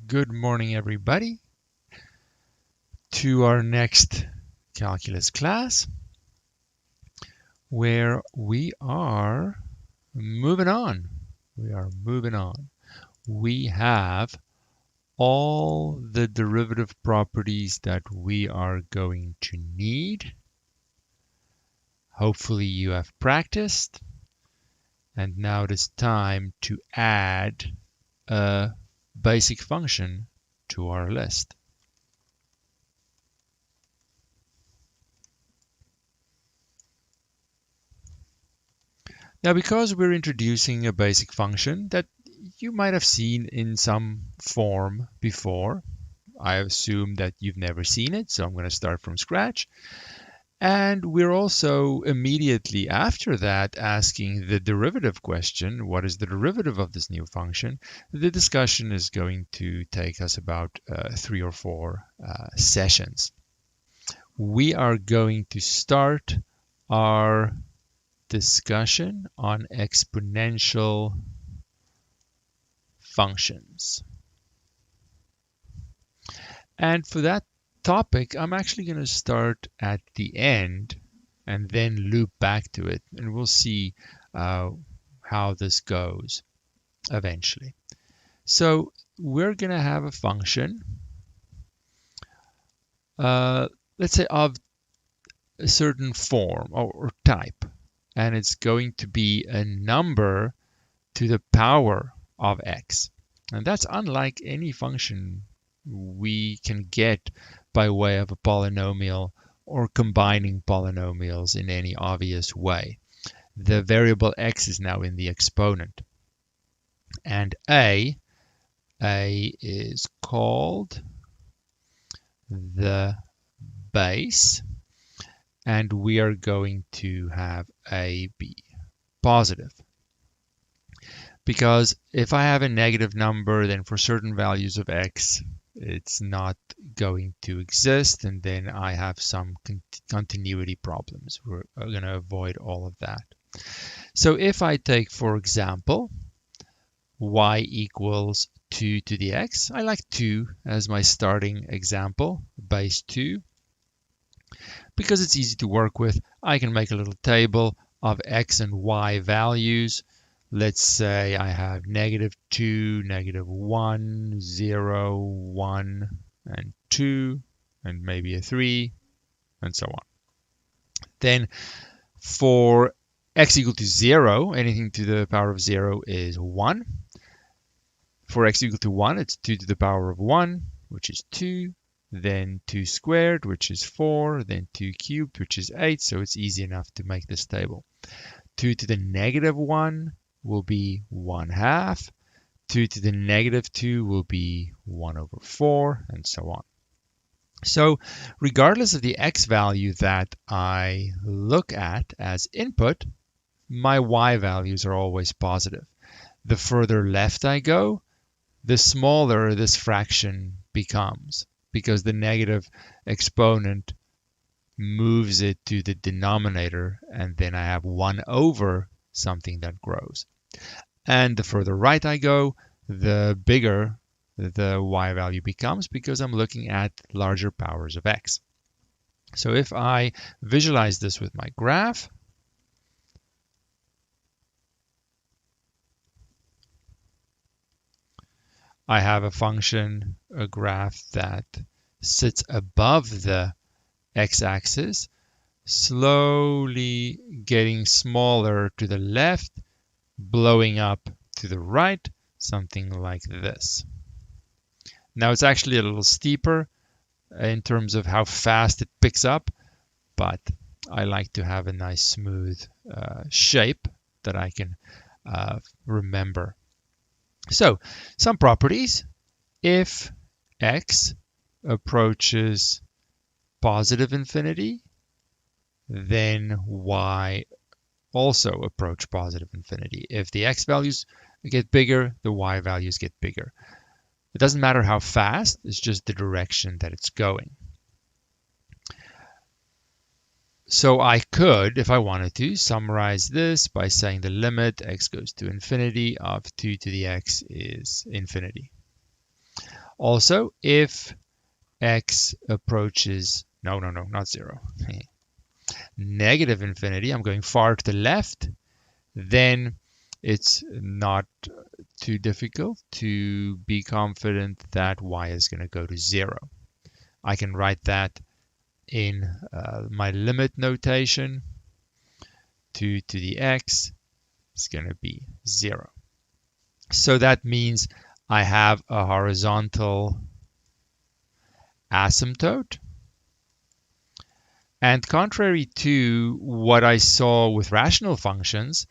Good morning, everybody, to our next calculus class, where we are moving on. We have all the derivative properties that we are going to need. Hopefully you have practiced, and now it is time to add a basic function to our list. Now, because we're introducing a basic function that you might have seen in some form before, I assume that you've never seen it, so I'm going to start from scratch. And we're also immediately after that asking the derivative question, what is the derivative of this new function? The discussion is going to take us about 3 or 4 sessions. We are going to start our discussion on exponential functions. And for that topic, I'm actually going to start at the end and then loop back to it, and we'll see how this goes eventually. So we're going to have a function, let's say of a certain form or type, and it's going to be a number to the power of x. And that's unlike any function we can get by way of a polynomial or combining polynomials in any obvious way. The variable x is now in the exponent. And a is called the base, and we are going to have a b positive. Because if I have a negative number, then for certain values of x, it's not going to exist, and then I have some continuity problems. We're going to avoid all of that. So if I take, for example, y equals 2 to the x, I like 2 as my starting example, base 2. Because it's easy to work with, I can make a little table of x and y values. Let's say I have -2, -1, 0, 1, and 2, and maybe a 3, and so on. Then for x equal to 0, anything to the power of 0 is 1. For x equal to 1, it's 2 to the power of 1, which is 2. Then 2 squared, which is 4. Then 2 cubed, which is 8. So it's easy enough to make this table. 2 to the -1 will be 1/2. 2 to the -2 will be 1/4, and so on. So regardless of the x value that I look at as input, my y values are always positive. The further left I go, the smaller this fraction becomes, because the negative exponent moves it to the denominator, and then I have 1 over something that grows. And the further right I go, the bigger the y value becomes, because I'm looking at larger powers of x. So if I visualize this with my graph, I have a function, a graph that sits above the x-axis, slowly getting smaller to the left, blowing up to the right, something like this. Now it's actually a little steeper in terms of how fast it picks up, but I like to have a nice smooth shape that I can remember. So some properties: if x approaches positive infinity, then y also approach positive infinity. If the x values get bigger, the y values get bigger. It doesn't matter how fast, it's just the direction that it's going. So I could, if I wanted to, summarize this by saying the limit x goes to infinity of 2 to the x is infinity. Also, if x approaches, no, not 0, negative infinity, I'm going far to the left, then it's not too difficult to be confident that y is going to go to 0. I can write that in my limit notation. 2 to the x is going to be 0. So that means I have a horizontal asymptote. And contrary to what I saw with rational functions,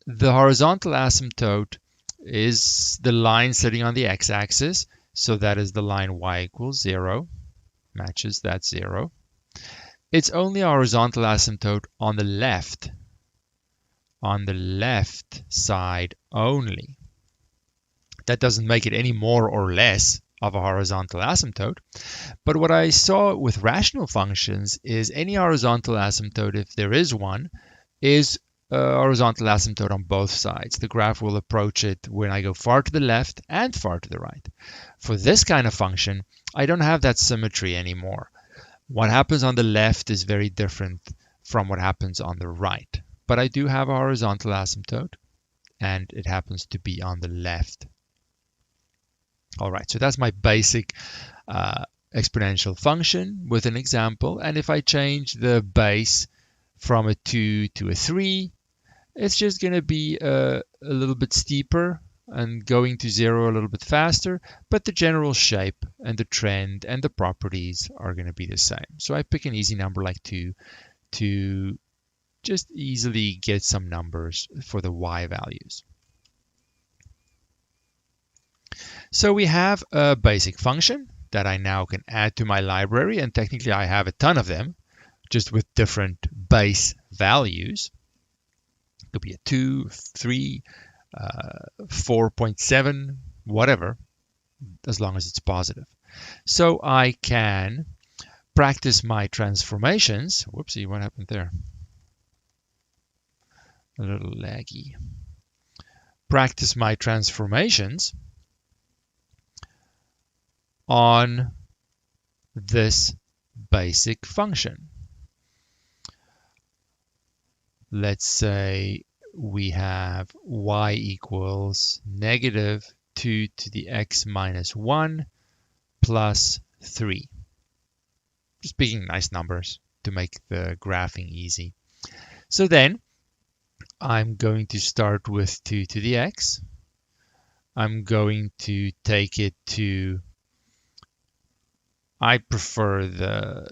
the horizontal asymptote is the line sitting on the x-axis. So that is the line y equals 0, matches that 0. It's only a horizontal asymptote on the left side only. That doesn't make it any more or less of a horizontal asymptote. But what I saw with rational functions is any horizontal asymptote, if there is one, is a horizontal asymptote on both sides. The graph will approach it when I go far to the left and far to the right. For this kind of function, I don't have that symmetry anymore. What happens on the left is very different from what happens on the right. But I do have a horizontal asymptote, and it happens to be on the left. All right, so that's my basic exponential function with an example. And if I change the base from a 2 to a 3, it's just going to be a little bit steeper and going to 0 a little bit faster, but the general shape and the trend and the properties are going to be the same. So I pick an easy number like 2 to just easily get some numbers for the y values. So we have a basic function that I now can add to my library, and technically I have a ton of them, just with different base values. It could be a 2, 3, 4.7, whatever, as long as it's positive. So I can practice my transformations. Whoopsie, what happened there? A little laggy. Practice my transformations on this basic function. Let's say we have y equals negative 2 to the x minus 1 plus 3. Just picking nice numbers to make the graphing easy. So then I'm going to start with 2 to the x. I'm going to take it to, I prefer the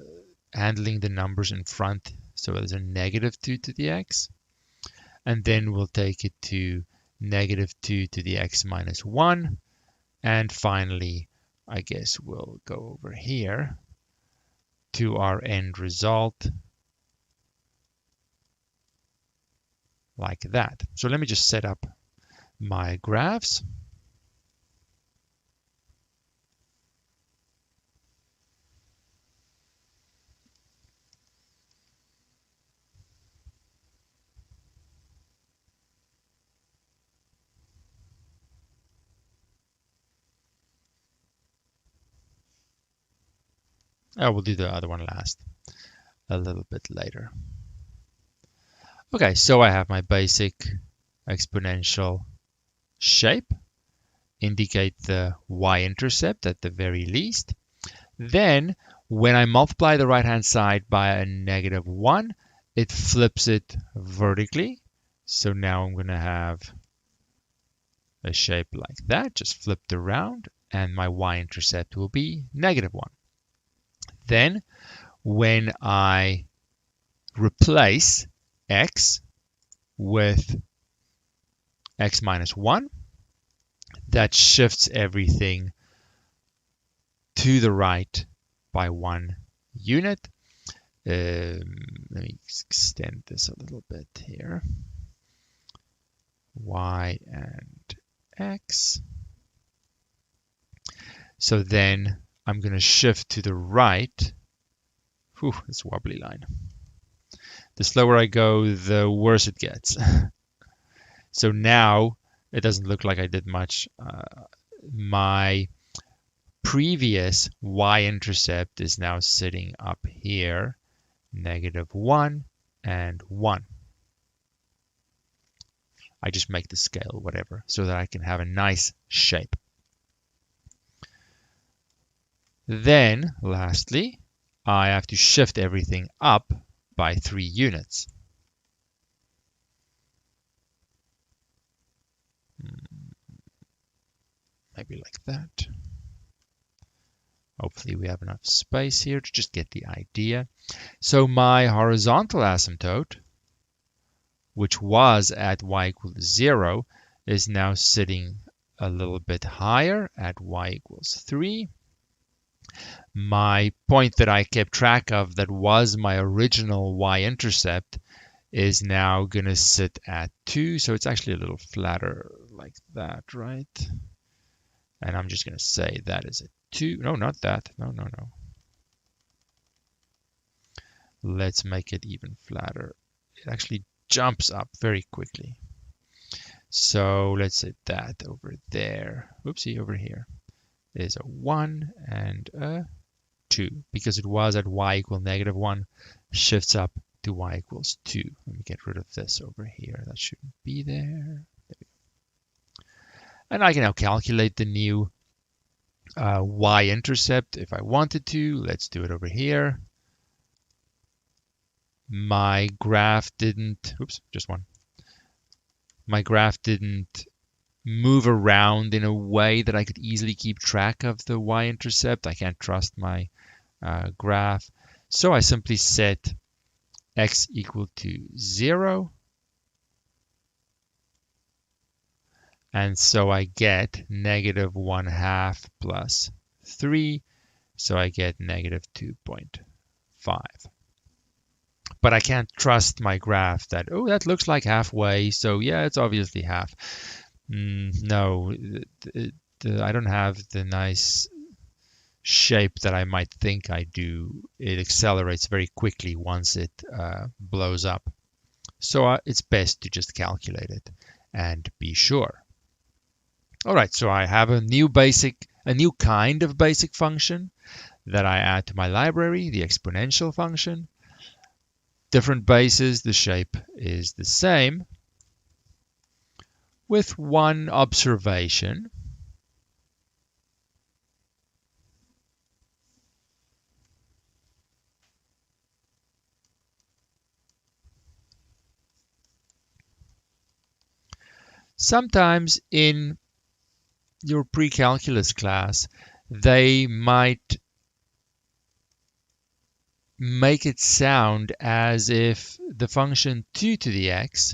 handling the numbers in front, so there's a negative 2 to the x. And then we'll take it to negative 2 to the x minus 1. And finally, I guess we'll go over here to our end result like that. So let me just set up my graphs. I will do the other one last, a little bit later. Okay, so I have my basic exponential shape, indicate the y-intercept at the very least. Then, when I multiply the right-hand side by a negative 1, it flips it vertically. So now I'm going to have a shape like that, just flipped around, and my y-intercept will be negative 1. Then, when I replace x with x minus 1, that shifts everything to the right by 1 unit. Let me extend this a little bit here. Y and x. So then I'm going to shift to the right. Whew, it's a wobbly line. The slower I go, the worse it gets. So now it doesn't look like I did much. My previous y-intercept is now sitting up here, -1 and 1. I just make the scale whatever so that I can have a nice shape. Then, lastly, I have to shift everything up by 3 units. Maybe like that. Hopefully we have enough space here to just get the idea. So my horizontal asymptote, which was at y equals 0, is now sitting a little bit higher at y equals 3. My point that I kept track of that was my original y-intercept is now going to sit at 2. So it's actually a little flatter like that, right? And I'm just going to say that is a 2. No, not that. No. Let's make it even flatter. It actually jumps up very quickly. So let's say that over there. Oopsie, over here is a 1 and a 2. Because it was at y equal -1, shifts up to y equals 2. Let me get rid of this over here. That shouldn't be there. And I can now calculate the new y-intercept if I wanted to. Let's do it over here. My graph didn't, my graph didn't move around in a way that I could easily keep track of the y-intercept. I can't trust my graph. So I simply set x equal to 0. And so I get -1/2 plus 3. So I get -2.5. But I can't trust my graph that, oh, that looks like halfway. So yeah, it's obviously half. No, I don't have the nice shape that I might think I do. It accelerates very quickly once it blows up. So it's best to just calculate it and be sure. All right, so I have a new kind of basic function that I add to my library, the exponential function. Different bases, the shape is the same, with one observation. Sometimes in your pre-calculus class, they might make it sound as if the function 2 to the x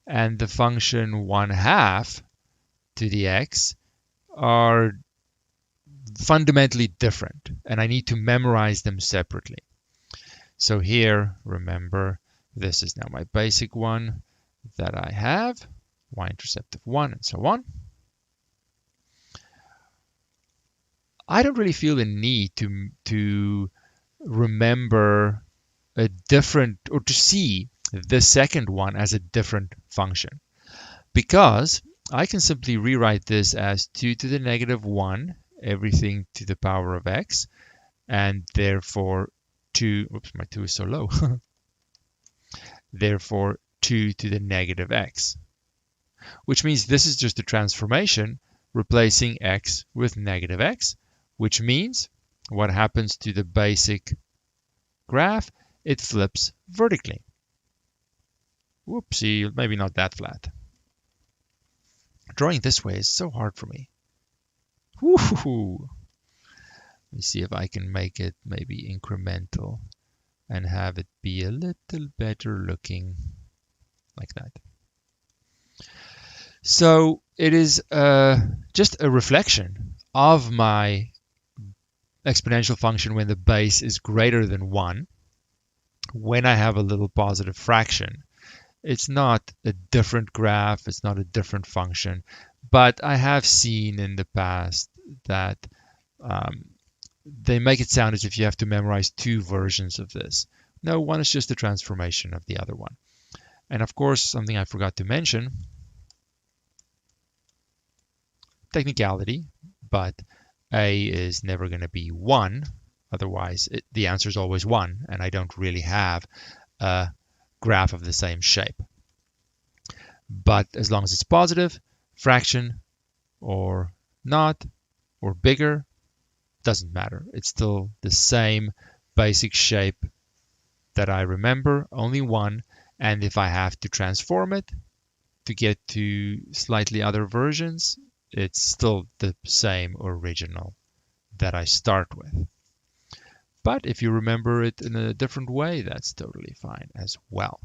and the function 1/2 to the x are fundamentally different, and I need to memorize them separately. So here, remember, this is now my basic one that I have, y-intercept of 1 and so on. I don't really feel the need to remember a different, or to see the second one as a different function, because I can simply rewrite this as 2 to the -1, everything to the power of x, and therefore 2, oops, my 2 is so low, therefore 2 to the -x, which means this is just a transformation replacing x with -x, which means what happens to the basic graph? It flips vertically. Whoopsie, maybe not that flat. Drawing this way is so hard for me. Woo-hoo-hoo. Let me see if I can make it maybe incremental and have it be a little better looking like that. So it is just a reflection of my exponential function when the base is greater than 1. When I have a little positive fraction, it's not a different graph, it's not a different function, but I have seen in the past that they make it sound as if you have to memorize 2 versions of this. No, one is just a transformation of the other one. And of course, something I forgot to mention, technicality, but a is never going to be 1. Otherwise, the answer is always 1, and I don't really have a graph of the same shape. But as long as it's positive, fraction or not, or bigger, doesn't matter. It's still the same basic shape that I remember, only 1. And if I have to transform it to get to slightly other versions, it's still the same original that I start with. But if you remember it in a different way, that's totally fine as well.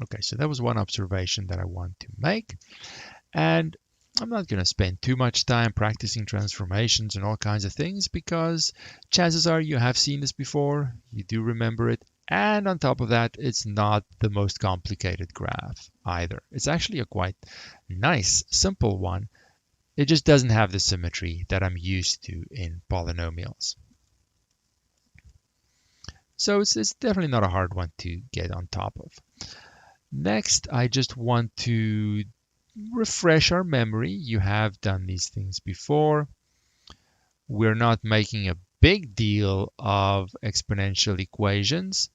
Okay, so that was one observation that I want to make. And I'm not going to spend too much time practicing transformations and all kinds of things because chances are you have seen this before, you do remember it, and on top of that, it's not the most complicated graph either. It's actually a quite nice, simple one. It just doesn't have the symmetry that I'm used to in polynomials. So it's definitely not a hard one to get on top of. Next, I just want to refresh our memory. You have done these things before. We're not making a big deal of exponential equations,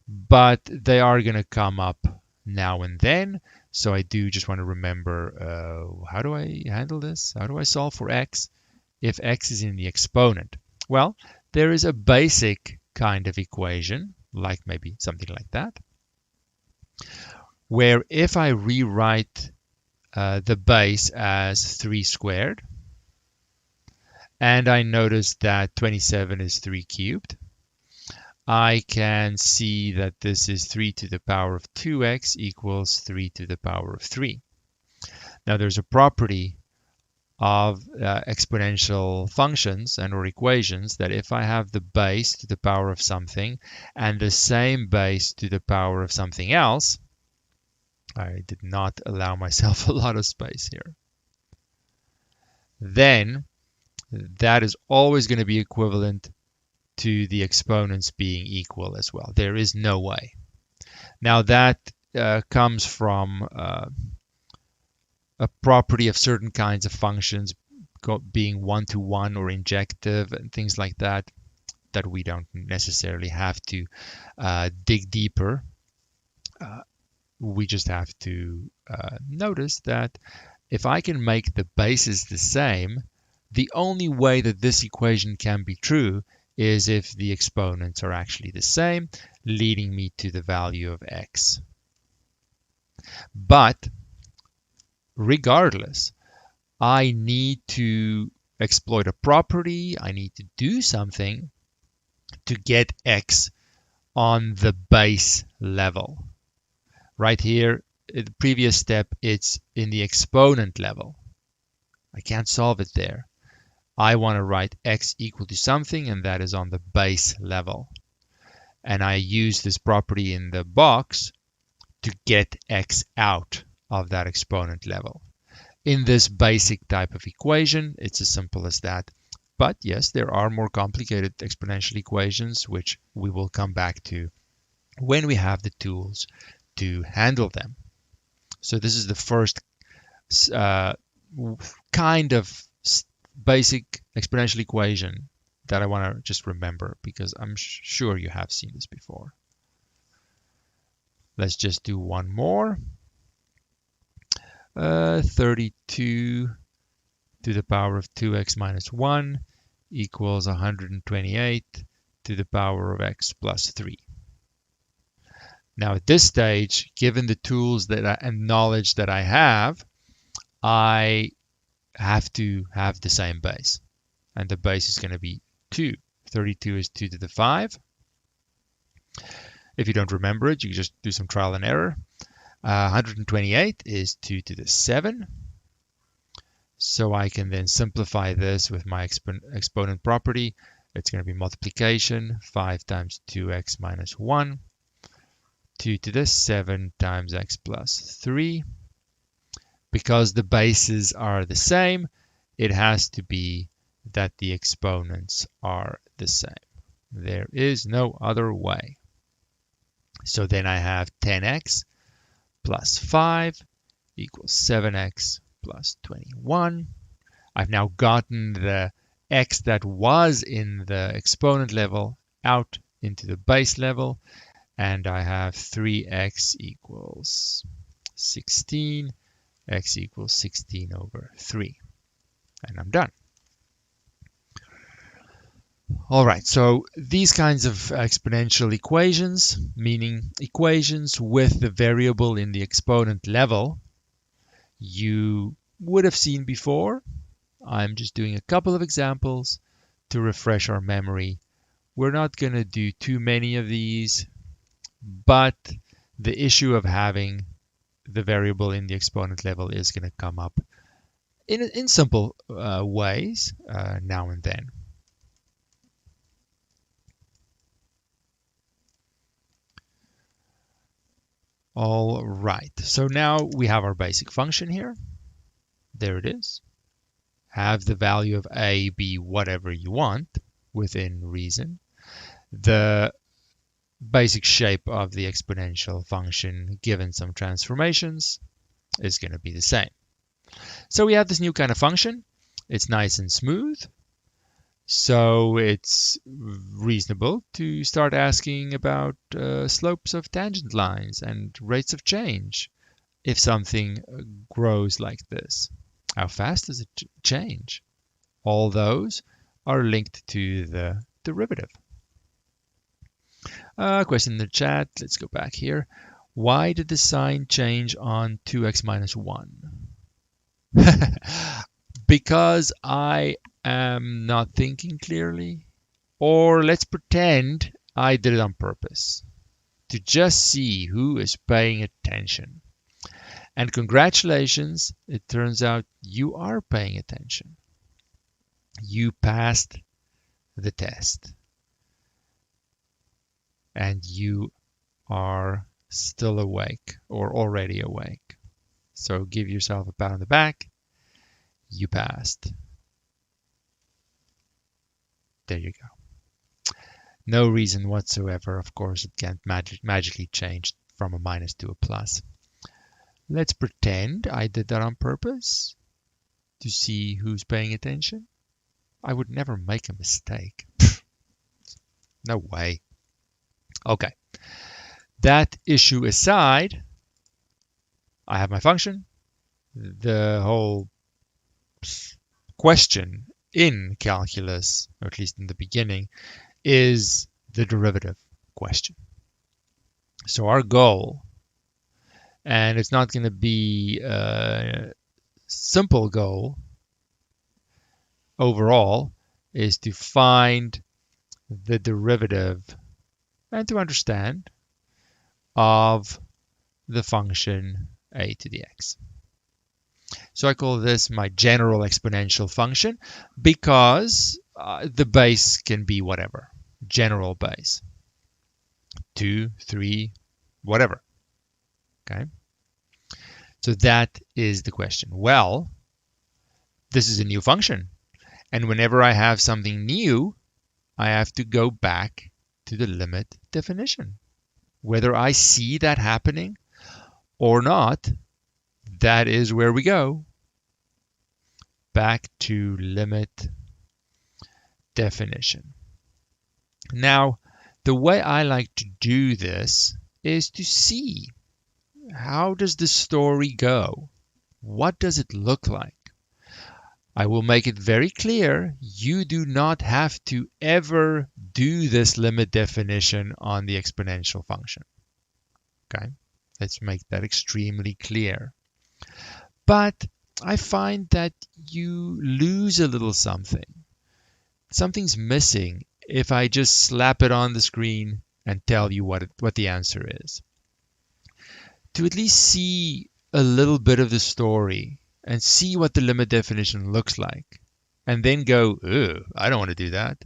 but they are going to come up now and then. So I do just want to remember, how do I handle this? How do I solve for x if x is in the exponent? Well, there is a basic kind of equation, like maybe something like that, where if I rewrite the base as 3 squared, and I notice that 27 is 3 cubed, I can see that this is 3 to the power of 2x equals 3 to the power of 3. Now there's a property of exponential functions and or equations that if I have the base to the power of something and the same base to the power of something else, I did not allow myself a lot of space here, then that is always going to be equivalent to the exponents being equal as well. There is no way. Now that comes from a property of certain kinds of functions being one-to-one or injective and things like that, that we don't necessarily have to dig deeper. We just have to notice that if I can make the bases the same, the only way that this equation can be true is if the exponents are actually the same, leading me to the value of x. But regardless, I need to exploit a property, I need to do something to get x on the base level. Right here, in the previous step, it's in the exponent level. I can't solve it there. I want to write x equal to something, and that is on the base level. And I use this property in the box to get x out of that exponent level. In this basic type of equation, it's as simple as that. But yes, there are more complicated exponential equations, which we will come back to when we have the tools to handle them. So this is the first kind of basic exponential equation that I want to just remember, because I'm sure you have seen this before. Let's just do one more. 32 to the power of 2x minus 1 equals 128 to the power of x plus 3. Now at this stage, given the tools and knowledge that I have to have the same base. And the base is going to be 2. 32 is 2 to the 5. If you don't remember it, you can just do some trial and error. 128 is 2 to the 7. So I can then simplify this with my exponent property. It's going to be multiplication, 5 times 2x minus 1, 2 to the 7 times x plus 3. Because the bases are the same, it has to be that the exponents are the same. There is no other way. So then I have 10x plus 5 equals 7x plus 21. I've now gotten the x that was in the exponent level out into the base level, and I have 3x equals 16, x equals 16 over 3, and I'm done. All right, so these kinds of exponential equations, meaning equations with the variable in the exponent level, you would have seen before. I'm just doing a couple of examples to refresh our memory. We're not going to do too many of these, but the issue of having the variable in the exponent level is going to come up in simple ways now and then. All right, so now we have our basic function here. There it is. Have the value of a be whatever you want within reason. The basic shape of the exponential function, given some transformations, is going to be the same. So we have this new kind of function. It's nice and smooth. So it's reasonable to start asking about slopes of tangent lines and rates of change if something grows like this. How fast does it change? All those are linked to the derivative. Question in the chat. Let's go back here. Why did the sign change on 2x minus 1? Because I am not thinking clearly. Or let's pretend I did it on purpose to just see who is paying attention. And congratulations, it turns out you are paying attention. You passed the test. And you are still awake or already awake. So give yourself a pat on the back. You passed. There you go. No reason whatsoever, of course, it can't magically change from a minus to a plus. Let's pretend I did that on purpose to see who's paying attention. I would never make a mistake. No way. Okay. That issue aside, I have my function. The whole question in calculus, or at least in the beginning, is the derivative question. So our goal, and it's not going to be a simple goal overall, is to find the derivative and to understand of the function a to the x. So I call this my general exponential function because the base can be whatever, general base, 2, 3, whatever. Okay. So that is the question. Well, this is a new function. And whenever I have something new, I have to go back to the limit definition. Whether I see that happening or not, that is where we go. Back to limit definition. Now, the way I like to do this is to see, how does the story go? What does it look like? I will make it very clear, you do not have to ever do this limit definition on the exponential function. Okay, let's make that extremely clear. But I find that you lose a little something. Something's missing if I just slap it on the screen and tell you what the answer is. To at least see a little bit of the story and see what the limit definition looks like, and then go, "Ugh, I don't want to do that."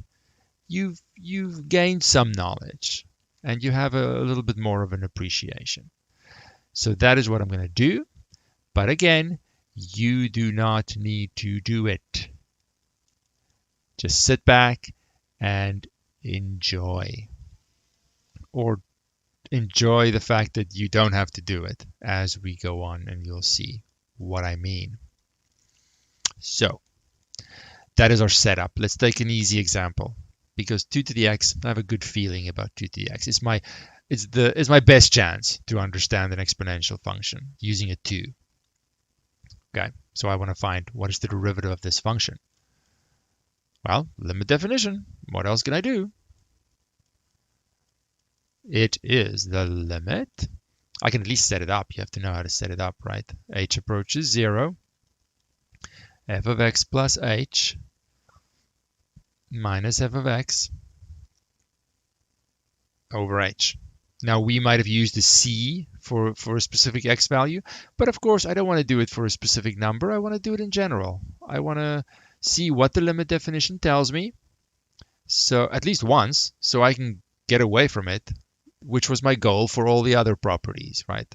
You've gained some knowledge, and you have a little bit more of an appreciation. So that is what I'm going to do. But again, you do not need to do it. Just sit back and enjoy. Or enjoy the fact that you don't have to do it as we go on, and you'll see what I mean. So That is our setup. Let's take an easy example, because 2 to the x, I have a good feeling about 2 to the x. It's my best chance to understand an exponential function using a 2. Okay, so I want to find what is the derivative of this function. Well, limit definition. What else can I do? It is the limit. I can at least set it up. You have to know how to set it up, right? H approaches 0. F of x plus h minus f of x over h. Now, we might have used a c for a specific x value, but of course, I don't want to do it for a specific number. I want to do it in general. I want to see what the limit definition tells me, so at least once, so I can get away from it, which was my goal for all the other properties, right?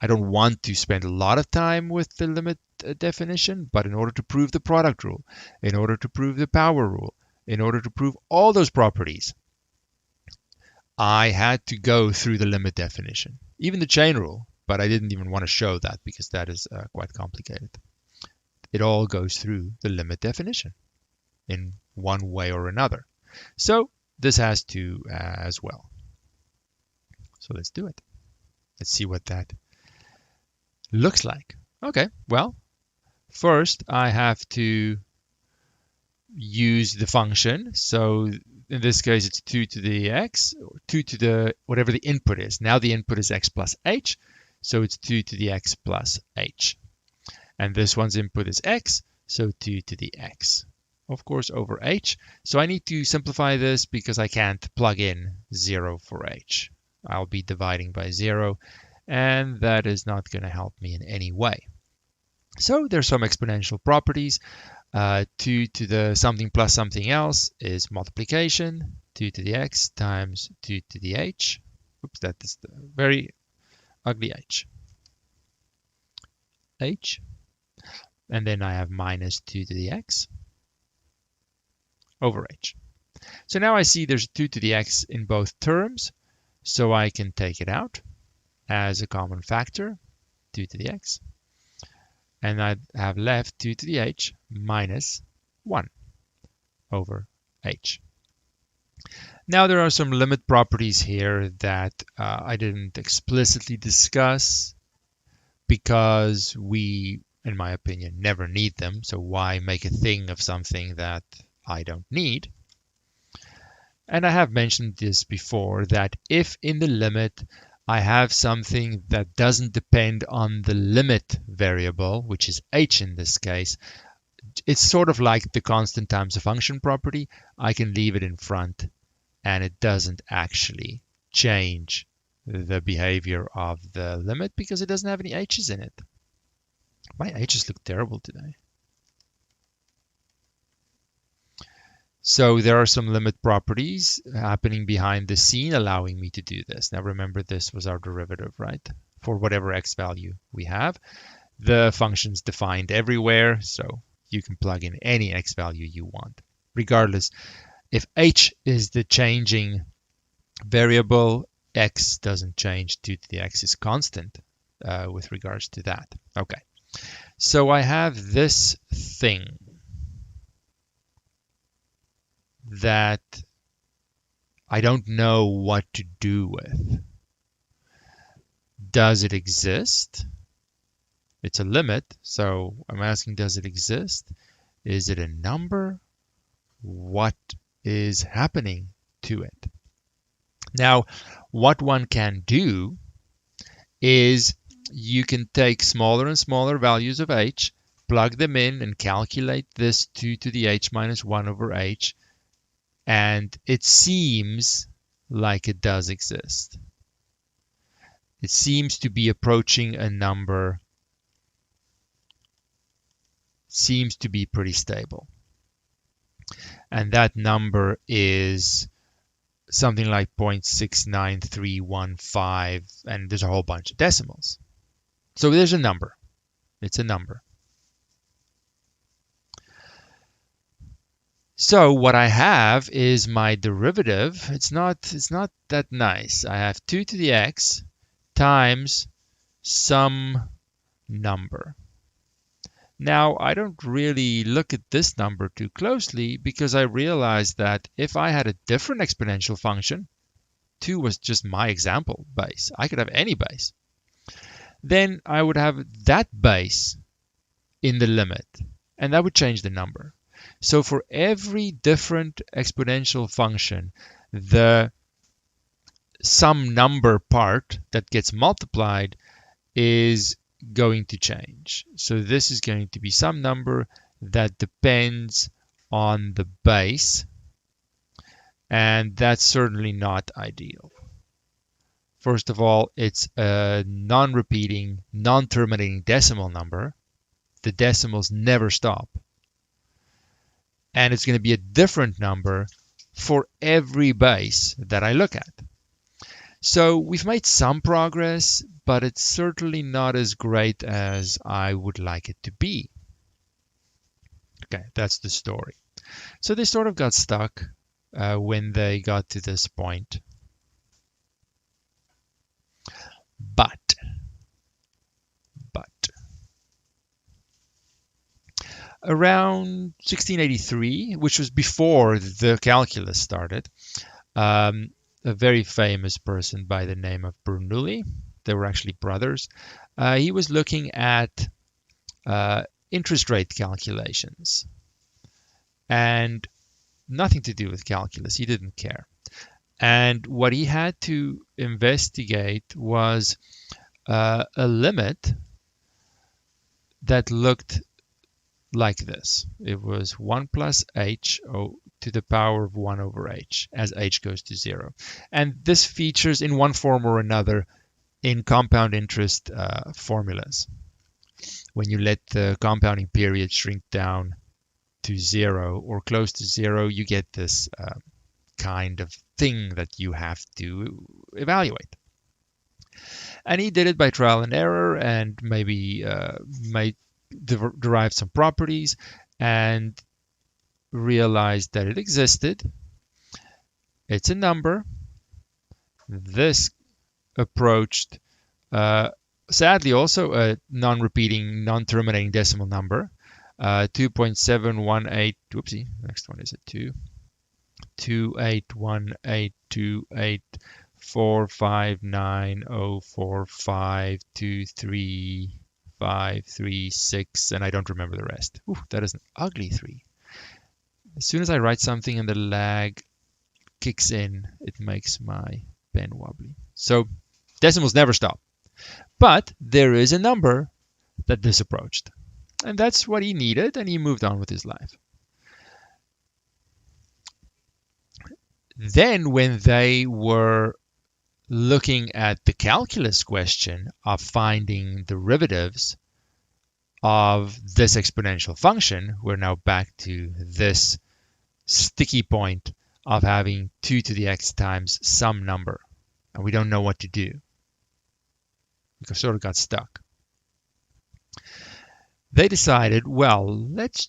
I don't want to spend a lot of time with the limit definition, but in order to prove the product rule, in order to prove the power rule, in order to prove all those properties, I had to go through the limit definition, even the chain rule, but I didn't even want to show that because that is quite complicated. It all goes through the limit definition in one way or another. So this has to as well. So let's do it. Let's see what that looks like. Okay, well, first I have to use the function. So in this case, it's 2 to the x, or 2 to the whatever the input is. Now the input is x plus h, so it's 2 to the x plus h. And this one's input is x, so 2 to the x, of course, over h. So I need to simplify this because I can't plug in 0 for h. I'll be dividing by 0, and that is not going to help me in any way. So there's some exponential properties. 2 to the something plus something else is multiplication. 2 to the x times 2 to the h. Oops, that is the very ugly h. H. And then I have minus 2 to the x over h. So now I see there's 2 to the x in both terms, so I can take it out as a common factor, 2 to the x. And I have left 2 to the h minus 1 over h. Now there are some limit properties here that I didn't explicitly discuss because we, in my opinion, never need them. So why make a thing of something that I don't need? And I have mentioned this before, that if in the limit I have something that doesn't depend on the limit variable, which is h in this case, it's sort of like the constant times a function property. I can leave it in front and it doesn't actually change the behavior of the limit because it doesn't have any h's in it. My h's look terrible today. So there are some limit properties happening behind the scene allowing me to do this. Now remember, this was our derivative, right? For whatever x value we have. The function's defined everywhere, so you can plug in any x value you want. Regardless, if h is the changing variable, x doesn't change. 2 to the x is constant with regards to that. Okay, so I have this thing that I don't know what to do with. Does it exist? It's a limit, so I'm asking, does it exist? Is it a number? What is happening to it? Now, what one can do is you can take smaller and smaller values of h, plug them in, and calculate this 2 to the h minus 1 over h, and it seems like it does exist. It seems to be approaching a number, seems to be pretty stable. And that number is something like 0.69315, and there's a whole bunch of decimals. So there's a number. It's a number. So what I have is my derivative. It's not that nice. I have 2 to the x times some number. Now, I don't really look at this number too closely because I realize that if I had a different exponential function, 2 was just my example base, I could have any base, then I would have that base in the limit, and that would change the number. So for every different exponential function, the some number part that gets multiplied is going to change. So this is going to be some number that depends on the base, and that's certainly not ideal. First of all, it's a non-repeating, non-terminating decimal number. The decimals never stop. And it's going to be a different number for every base that I look at. So we've made some progress, but it's certainly not as great as I would like it to be. Okay, that's the story. So they sort of got stuck when they got to this point. But around 1683, which was before the calculus started, a very famous person by the name of Bernoulli, they were actually brothers, he was looking at interest rate calculations and nothing to do with calculus. He didn't care. And what he had to investigate was a limit that looked like this. It was 1 plus h to the power of 1 over h as h goes to 0. And this features in one form or another in compound interest formulas. When you let the compounding period shrink down to 0 or close to 0, you get this kind of thing that you have to evaluate. And he did it by trial and error and maybe derived some properties and realized that it existed. It's a number. This approached, sadly, also a non-repeating, non-terminating decimal number, 2.718, whoopsie, next one is a 2, 28182845904523536, and I don't remember the rest. Ooh, that is an ugly 3. As soon as I write something and the lag kicks in, it makes my pen wobbly. So decimals never stop. But there is a number that this approached. And that's what he needed, and he moved on with his life. Then when they were looking at the calculus question of finding derivatives of this exponential function, we're now back to this sticky point of having 2 to the x times some number. And we don't know what to do. We sort of got stuck. They decided, well, let's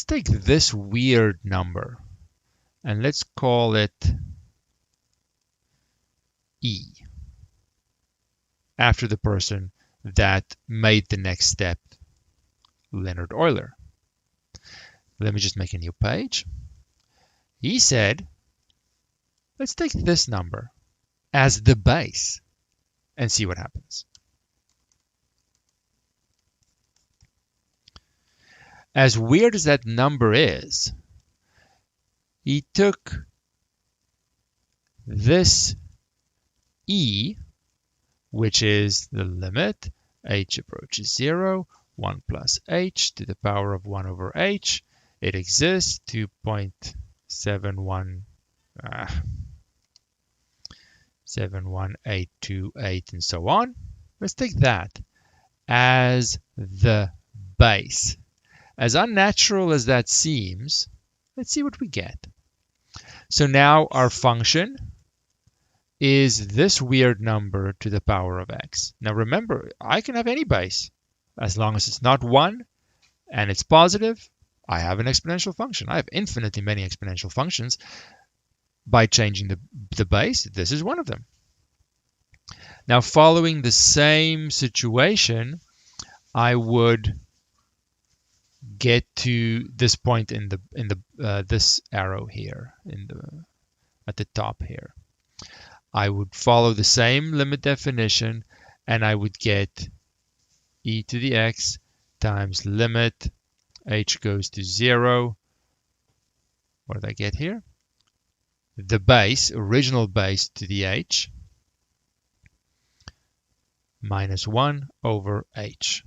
take this weird number and let's call it E, after the person that made the next step, Leonhard Euler. Let me just make a new page. He said, let's take this number as the base and see what happens. As weird as that number is, he took this E, which is the limit, h approaches 0, 1 plus h to the power of 1 over h. It exists, 2.71828 and so on. Let's take that as the base. As unnatural as that seems, let's see what we get. So now our function is this weird number to the power of x. Now remember, I can have any base. As long as it's not 1 and it's positive, I have an exponential function. I have infinitely many exponential functions. By changing the base, this is one of them. Now following the same situation, I would get to this point in the this arrow here at the top here. I would follow the same limit definition, and I would get e to the x times limit h goes to 0. What did I get here? The base, original base to the h, minus 1 over h.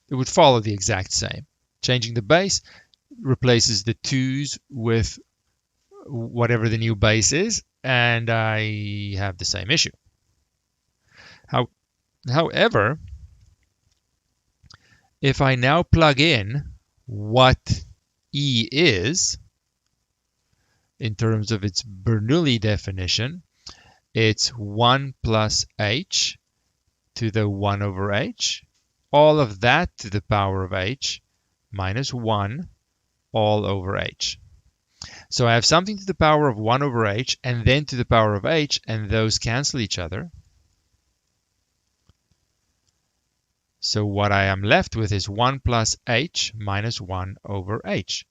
It would follow the exact same. Changing the base replaces the 2's with whatever the new base is, and I have the same issue. However, if I now plug in what E is, in terms of its Bernoulli definition, it's 1 plus h to the 1 over h, all of that to the power of h, minus 1 all over h. So I have something to the power of 1 over h and then to the power of h, and those cancel each other. So what I am left with is 1 plus h minus 1 over h.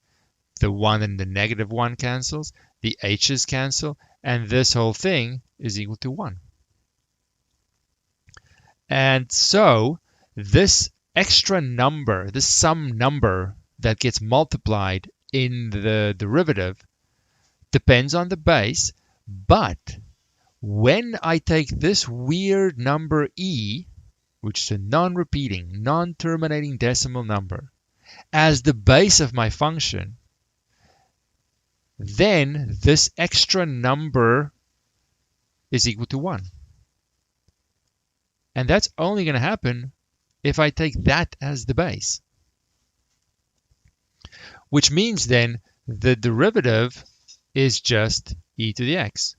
The 1 and the negative 1 cancels, the h's cancel, and this whole thing is equal to 1. And so this extra number, this sum number that gets multiplied in the derivative, depends on the base, but when I take this weird number e, which is a non-repeating, non-terminating decimal number, as the base of my function, then this extra number is equal to 1. And that's only going to happen if I take that as the base. Which means then the derivative is just e to the x.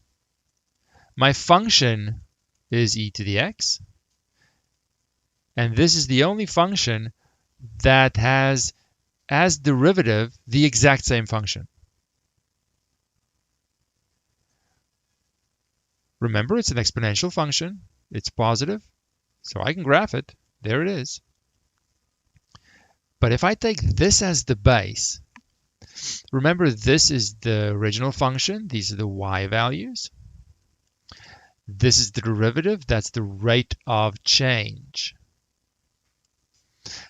My function is e to the x. And this is the only function that has as derivative the exact same function. Remember, it's an exponential function. It's positive, so I can graph it. There it is. But if I take this as the base, remember this is the original function. These are the y values. This is the derivative. That's the rate of change.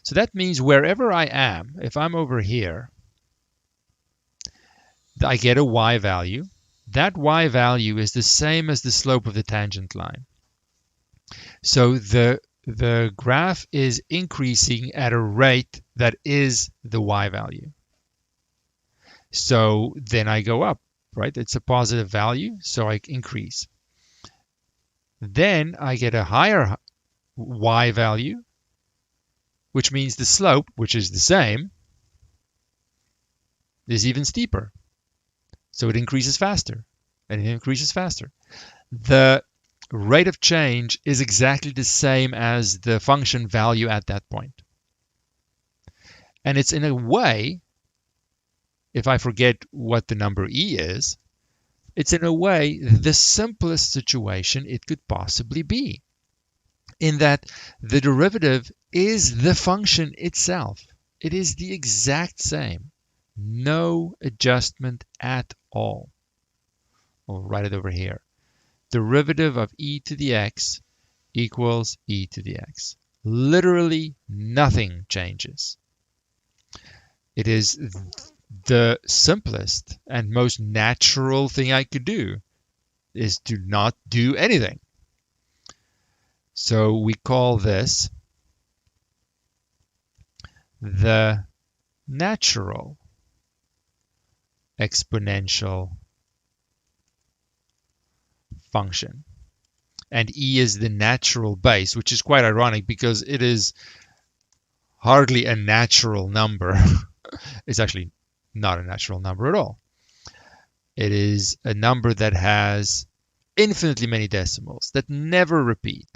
So that means wherever I am, if I'm over here, I get a y value. That y value is the same as the slope of the tangent line. So the graph is increasing at a rate that is the y value. So then I go up, right? It's a positive value, so I increase. Then I get a higher y value, which means the slope, which is the same, is even steeper. So it increases faster, and it increases faster. The rate of change is exactly the same as the function value at that point. And it's in a way, if I forget what the number e is, it's in a way the simplest situation it could possibly be, in that the derivative is the function itself. It is the exact same. No adjustment at all. I'll write it over here. Derivative of e to the x equals e to the x. Literally nothing changes. It is the simplest and most natural thing I could do, is to not do anything. So we call this the natural exponential function. And e is the natural base, which is quite ironic because it is hardly a natural number. It's actually not a natural number at all. It is a number that has infinitely many decimals that never repeat.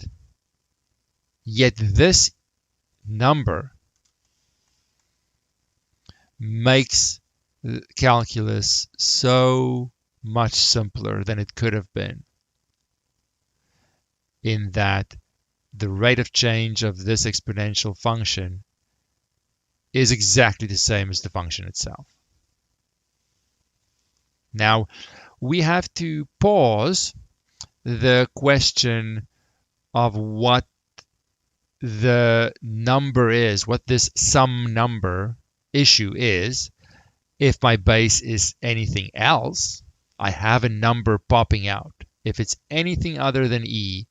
Yet this number makes calculus so much simpler than it could have been, in that the rate of change of this exponential function is exactly the same as the function itself. Now, we have to pause the question of what the number is, what this sum number issue is. If my base is anything else, I have a number popping out. If it's anything other than E,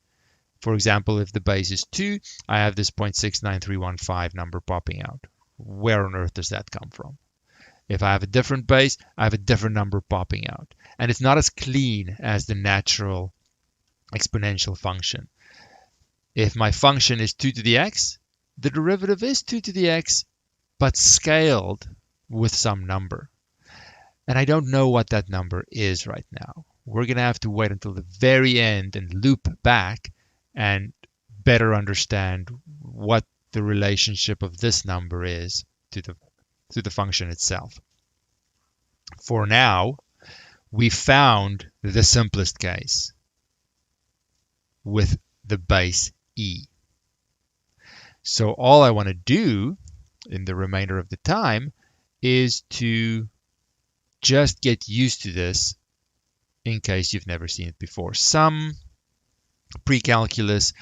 for example, if the base is 2, I have this 0.69315 number popping out. Where on earth does that come from? If I have a different base, I have a different number popping out. And it's not as clean as the natural exponential function. If my function is 2 to the x, the derivative is 2 to the x, but scaled with some number. And I don't know what that number is right now. We're going to have to wait until the very end and loop back and better understand what the relationship of this number is to the function itself. For now, we found the simplest case with the base E. So all I want to do in the remainder of the time is to just get used to this in case you've never seen it before. Some pre-calculus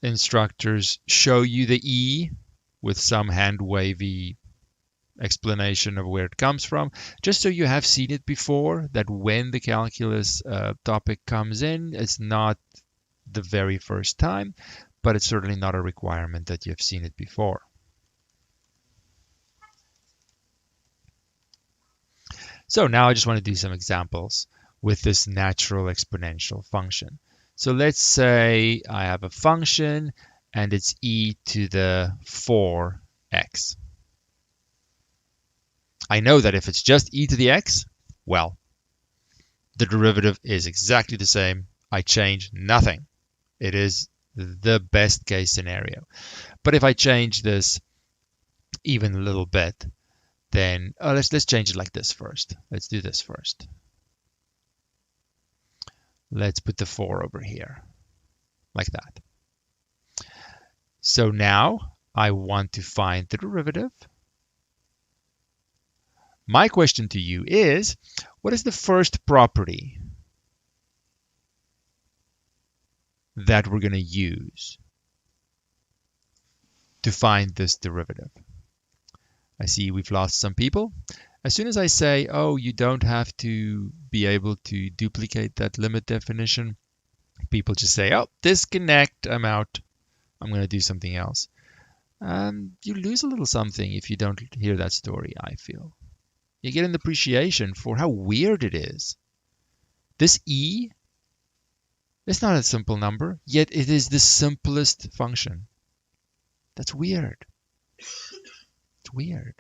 instructors show you the E with some hand-wavy explanation of where it comes from, just so you have seen it before, that when the calculus topic comes in, it's not the very first time, but it's certainly not a requirement that you've seen it before. So now I just want to do some examples with this natural exponential function. So let's say I have a function and it's e to the 4x. I know that if it's just e to the x, well, the derivative is exactly the same. I change nothing. It is the best case scenario. But if I change this even a little bit, then let's change it like this first. Let's do this first. Let's put the 4 over here, like that. So now I want to find the derivative. My question to you is, what is the first property that we're going to use to find this derivative? I see we've lost some people. As soon as I say, oh, you don't have to be able to duplicate that limit definition, people just say, oh, disconnect, I'm out. I'm going to do something else. You lose a little something if you don't hear that story, I feel. You get an appreciation for how weird it is. This E, it's not a simple number, yet it is the simplest function. That's weird. It's weird.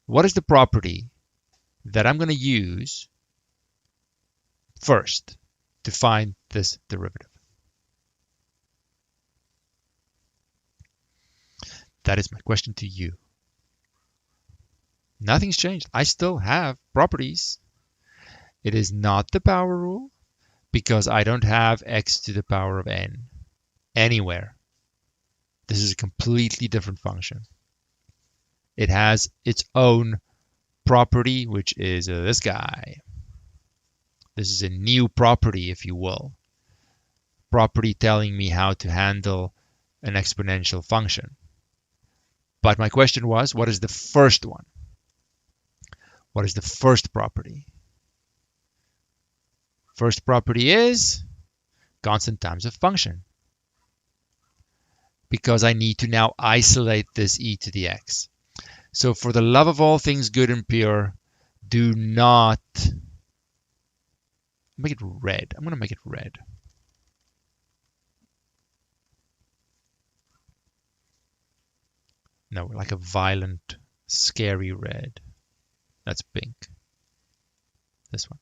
What is the property that I'm going to use first to find this derivative? That is my question to you. Nothing's changed. I still have properties. It is not the power rule because I don't have x to the power of n anywhere. This is a completely different function. It has its own property, which is this guy. This is a new property, if you will. Property telling me how to handle an exponential function. But my question was, what is the first one? What is the first property? First property is constant times a function. Because I need to now isolate this e to the x. So for the love of all things good and pure, do not make it red. I'm going to make it red. No, like a violent, scary red. That's pink. This one.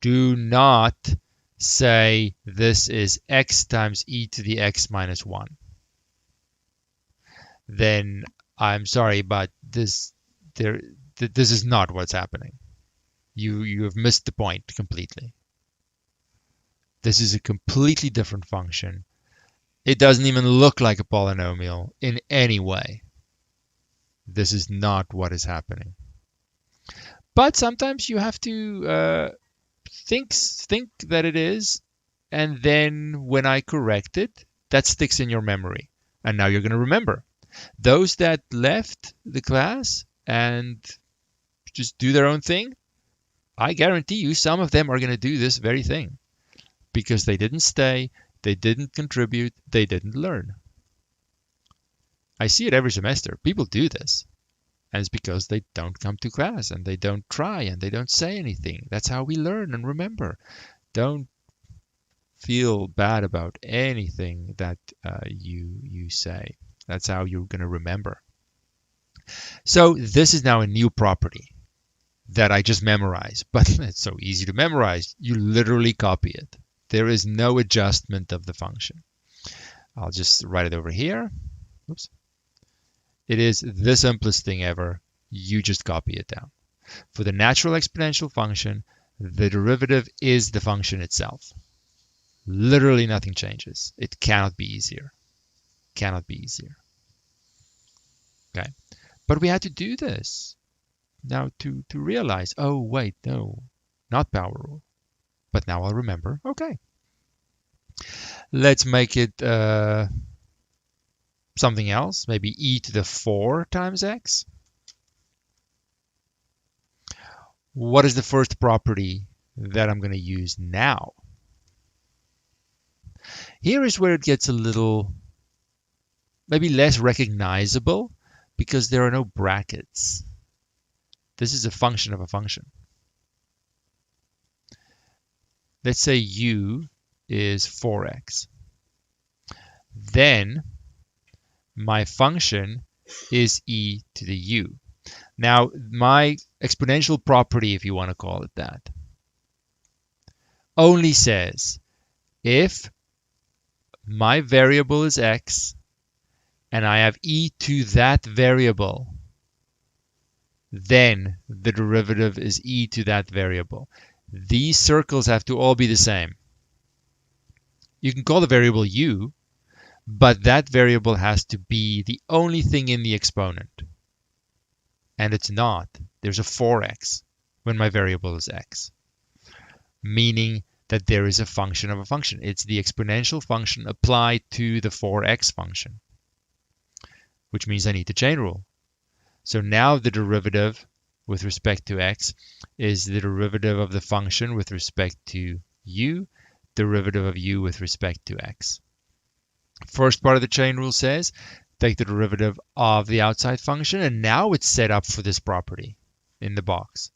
Do not say this is x times e to the x minus 1. Then I'm sorry, but this is not what's happening. You have missed the point completely. This is a completely different function. It doesn't even look like a polynomial in any way. This is not what is happening. But sometimes you have to think that it is, and then when I correct it, that sticks in your memory. And now you're going to remember. Those that left the class and just do their own thing, I guarantee you some of them are going to do this very thing because they didn't stay, they didn't contribute, they didn't learn. I see it every semester. People do this. And it's because they don't come to class and they don't try and they don't say anything. That's how we learn and remember. Don't feel bad about anything that you say. That's how you're going to remember. So this is now a new property that I just memorized, but it's so easy to memorize. You literally copy it. There is no adjustment of the function. I'll just write it over here. Oops. It is the simplest thing ever. You just copy it down. For the natural exponential function, the derivative is the function itself. Literally nothing changes. It cannot be easier. Cannot be easier. Okay. But we had to do this now to realize, oh, wait, no, not power rule. But now I'll remember. Okay. Let's make it something else. Maybe e to the 4 times x. What is the first property that I'm going to use now? Here is where it gets a little, maybe less recognizable because there are no brackets. This is a function of a function. Let's say u is 4x. Then my function is e to the u. Now, my exponential property, if you want to call it that, only says if my variable is x and I have e to that variable, then the derivative is e to that variable. These circles have to all be the same. You can call the variable u, but that variable has to be the only thing in the exponent. And it's not. There's a 4x when my variable is x, meaning that there is a function of a function. It's the exponential function applied to the 4x function, which means I need the chain rule. So now the derivative with respect to x is the derivative of the function with respect to u, derivative of u with respect to x. First part of the chain rule says take the derivative of the outside function, and now it's set up for this property in the box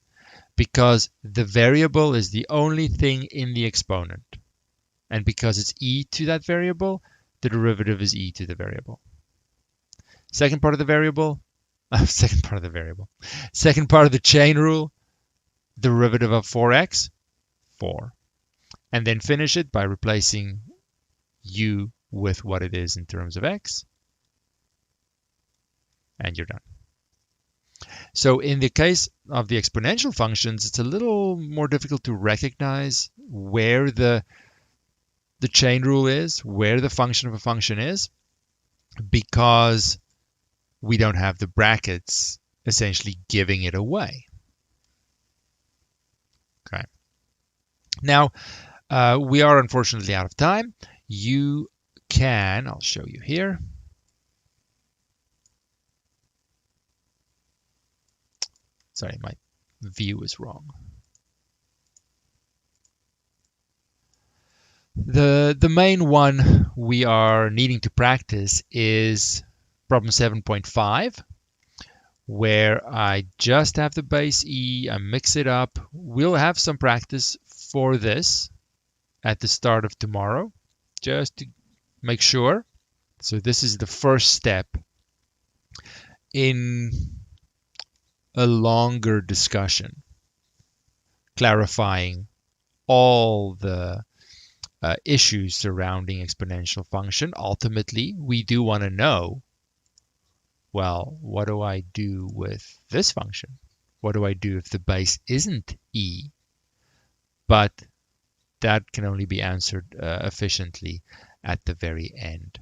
because the variable is the only thing in the exponent. And because it's e to that variable, the derivative is e to the variable. Second part of the chain rule, derivative of 4x, 4. And then finish it by replacing u with what it is in terms of x. And you're done. So in the case of the exponential functions, it's a little more difficult to recognize where the chain rule is, where the function of a function is, because we don't have the brackets essentially giving it away. Okay. Now, we are unfortunately out of time. You can, I'll show you here. Sorry, my view is wrong. The main one we are needing to practice is problem 7.5, where I just have the base e, I mix it up. We'll have some practice for this at the start of tomorrow, just to make sure. So this is the first step in a longer discussion, clarifying all the issues surrounding exponential function. Ultimately, we do want to know, well, what do I do with this function? What do I do if the base isn't e? But that can only be answered efficiently at the very end.